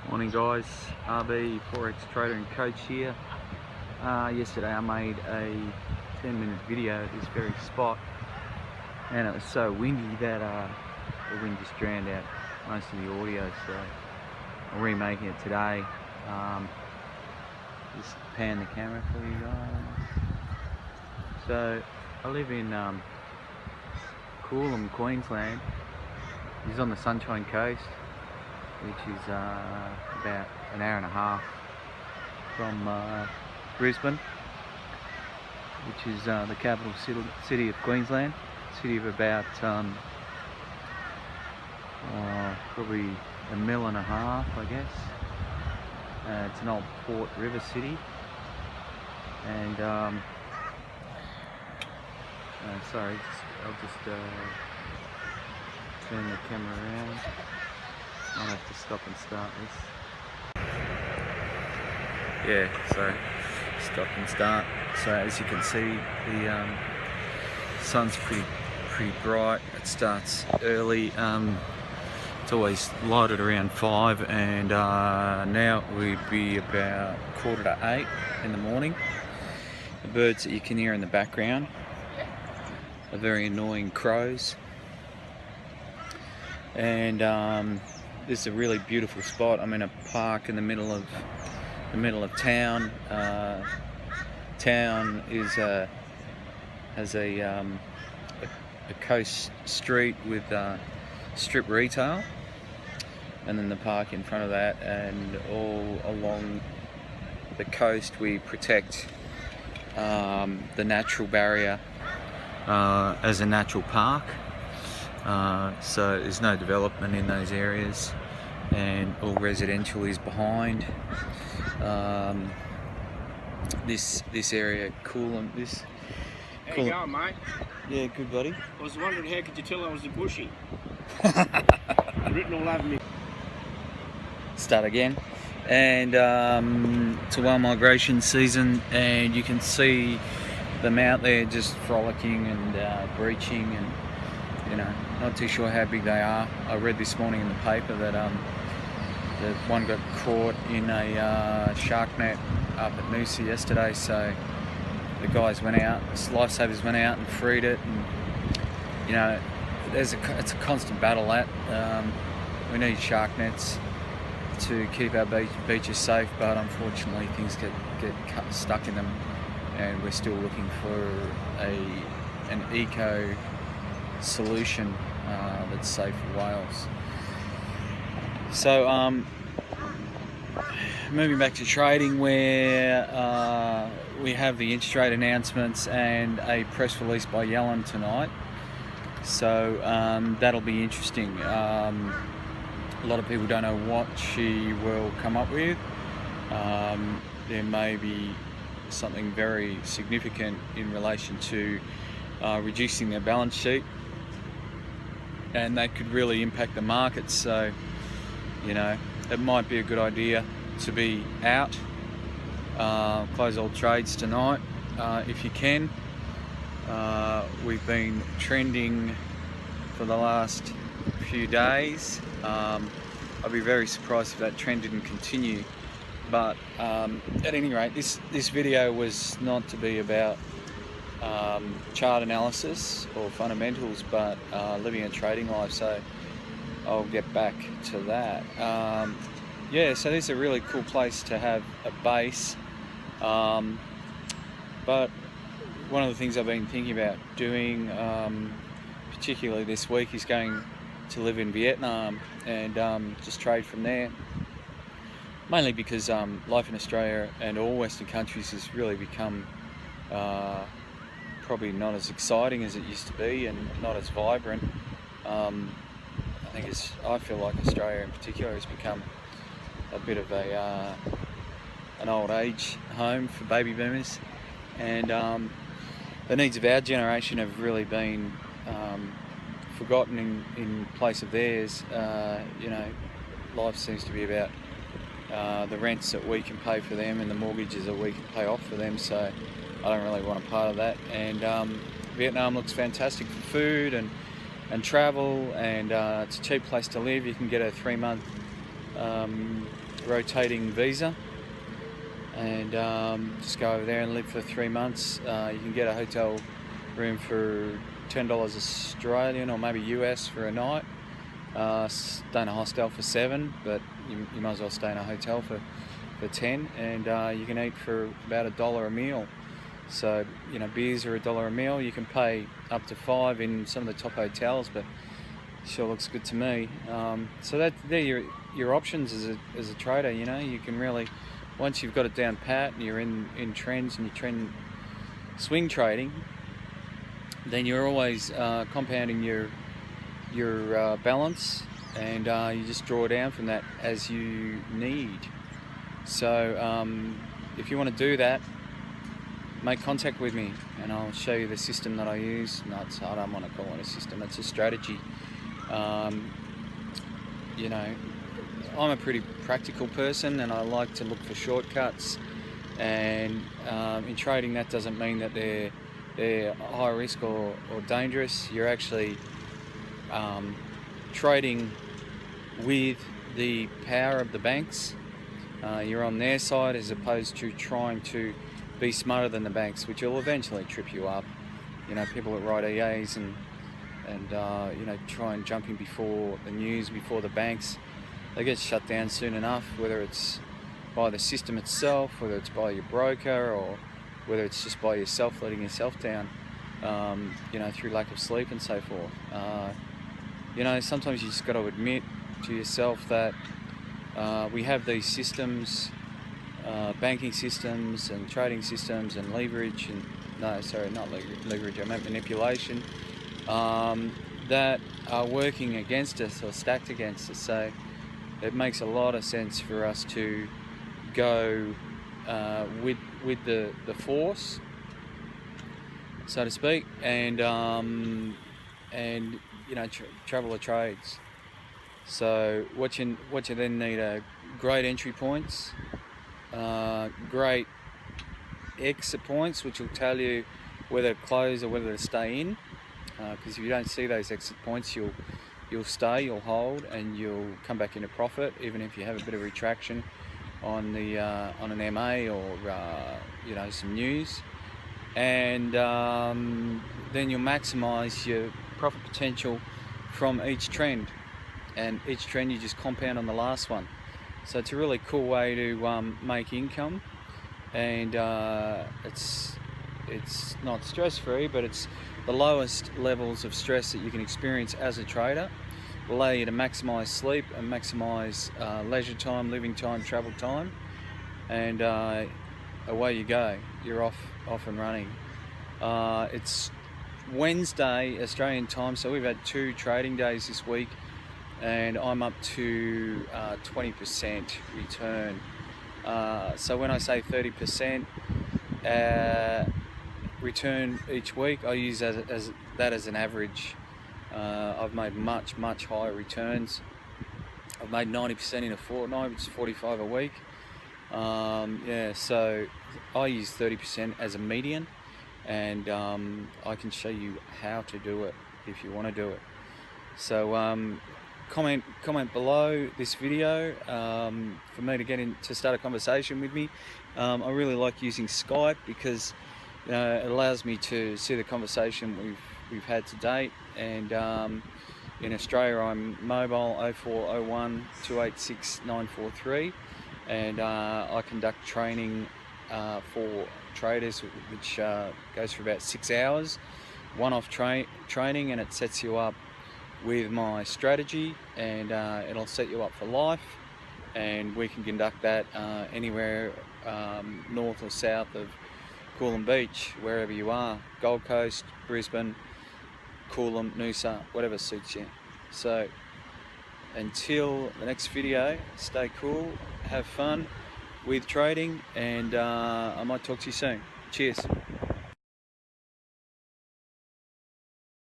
Morning guys, RB Forex Trader and Coach here. Yesterday I made a 10-minute video at this very spot, and it was so windy that the wind just drowned out most of the audio, so I'm remaking it today. Just pan the camera for you guys. So I live in Coolum, Queensland. This is on the Sunshine Coast, which is about an hour and a half from Brisbane, which is the capital city of Queensland. City of about probably 1.5 million, I guess. It's an old port river city, and sorry, I'll just turn the camera around. I'll have to stop and start this. Yeah, so stop and start. So as you can see, the sun's pretty bright. It starts early. It's always light at around 5, and now it would be about 7:45 in the morning. The birds that you can hear in the background are very annoying crows, and this is a really beautiful spot. I'm in a park in the middle of town. Town is has a coast street with strip retail, and then the park in front of that, and all along the coast we protect the natural barrier as a natural park. So there's no development in those areas, and all residential is behind. This area, Coolum. How you going, mate? Yeah, good buddy. I was wondering, how could you tell I was a bushy? Written all over me. Start again. And it's a whale migration season, and you can see them out there just frolicking and breaching, and you know, not too sure how big they are. I read this morning in the paper that one got caught in a shark net up at Noosa yesterday, so the guys went out, lifesavers went out and freed it, and you know, it's a constant battle that. We need shark nets to keep our beaches safe, but unfortunately things get stuck in them, and we're still looking for an eco solution that's safe for whales. So moving back to trading, where we have the interest rate announcements and a press release by Yellen tonight, so that'll be interesting. A lot of people don't know what she will come up with. There may be something very significant in relation to reducing their balance sheet, and that could really impact the markets. So, you know, it might be a good idea to be out, close all trades tonight if you can. We've been trending for the last few days. I'd be very surprised if that trend didn't continue, but at any rate, this video was not to be about chart analysis or fundamentals, but living a trading life, so I'll get back to that. Yeah, so this is a really cool place to have a base, but one of the things I've been thinking about doing, particularly this week, is going to live in Vietnam and just trade from there, mainly because life in Australia and all Western countries has really become probably not as exciting as it used to be, and not as vibrant. I feel like Australia in particular has become a bit of an old age home for baby boomers, and the needs of our generation have really been forgotten in place of theirs. You know, life seems to be about the rents that we can pay for them and the mortgages that we can pay off for them, so I don't really want a part of that. And Vietnam looks fantastic for food, and and travel, and it's a cheap place to live. You can get a 3-month rotating visa, and just go over there and live for 3 months. You can get a hotel room for $10 Australian or maybe US for a night. Stay in a hostel for 7, but you might as well stay in a hotel for 10, and you can eat for about $1 a meal. So, you know, beers are $1 a meal. You can pay up to $5 in some of the top hotels, but sure looks good to me. So they're your options as a trader. You know, you can really, once you've got it down pat and you're in trends and you swing trading, then you're always compounding your balance, and you just draw down from that as you need. So if you want to do that, make contact with me and I'll show you the system that I use. No, I don't want to call it a system, it's a strategy. You know, I'm a pretty practical person and I like to look for shortcuts, and in trading that doesn't mean that they're high risk or dangerous. You're actually trading with the power of the banks. You're on their side as opposed to trying to be smarter than the banks, which will eventually trip you up. You know, people that write EAs and you know, try and jump in before the news, before the banks, they get shut down soon enough, whether it's by the system itself, whether it's by your broker, or whether it's just by yourself letting yourself down, you know, through lack of sleep and so forth. You know, sometimes you just got to admit to yourself that we have these systems, banking systems and trading systems and leverage, and no, sorry, not leverage, I meant manipulation, that are working against us or stacked against us. So it makes a lot of sense for us to go with the force, so to speak, and you know, travel the trades. So what you then need are great entry points, great exit points, which will tell you whether to close or whether to stay in. Because if you don't see those exit points, you'll stay, you'll hold, and you'll come back into profit, even if you have a bit of retraction on the on an MA or you know, some news. And then you'll maximise your profit potential from each trend, and each trend you just compound on the last one. So it's a really cool way to make income, and it's not stress-free, but it's the lowest levels of stress that you can experience as a trader. Will allow you to maximise sleep and maximise leisure time, living time, travel time, and away you go. You're off and running. It's Wednesday Australian time, so we've had 2 trading days this week, and I'm up to 20% return. So when I say 30% return each week, I use that as an average. I've made much higher returns. I've made 90% in a fortnight, which is 45 a week. Yeah, so I use 30% as a median, and I can show you how to do it if you want to do it. So comment below this video for me to get in to start a conversation with me. I really like using Skype because, you know, it allows me to see the conversation we've had to date, and in Australia I'm mobile 0401 286 943, and I conduct training for traders, which goes for about 6 hours, one-off training, and it sets you up with my strategy, and it'll set you up for life, and we can conduct that anywhere north or south of Coolum Beach, wherever you are, Gold Coast, Brisbane, Coolum, Noosa, whatever suits you. So until the next video, stay cool, have fun with trading, and I might talk to you soon. Cheers.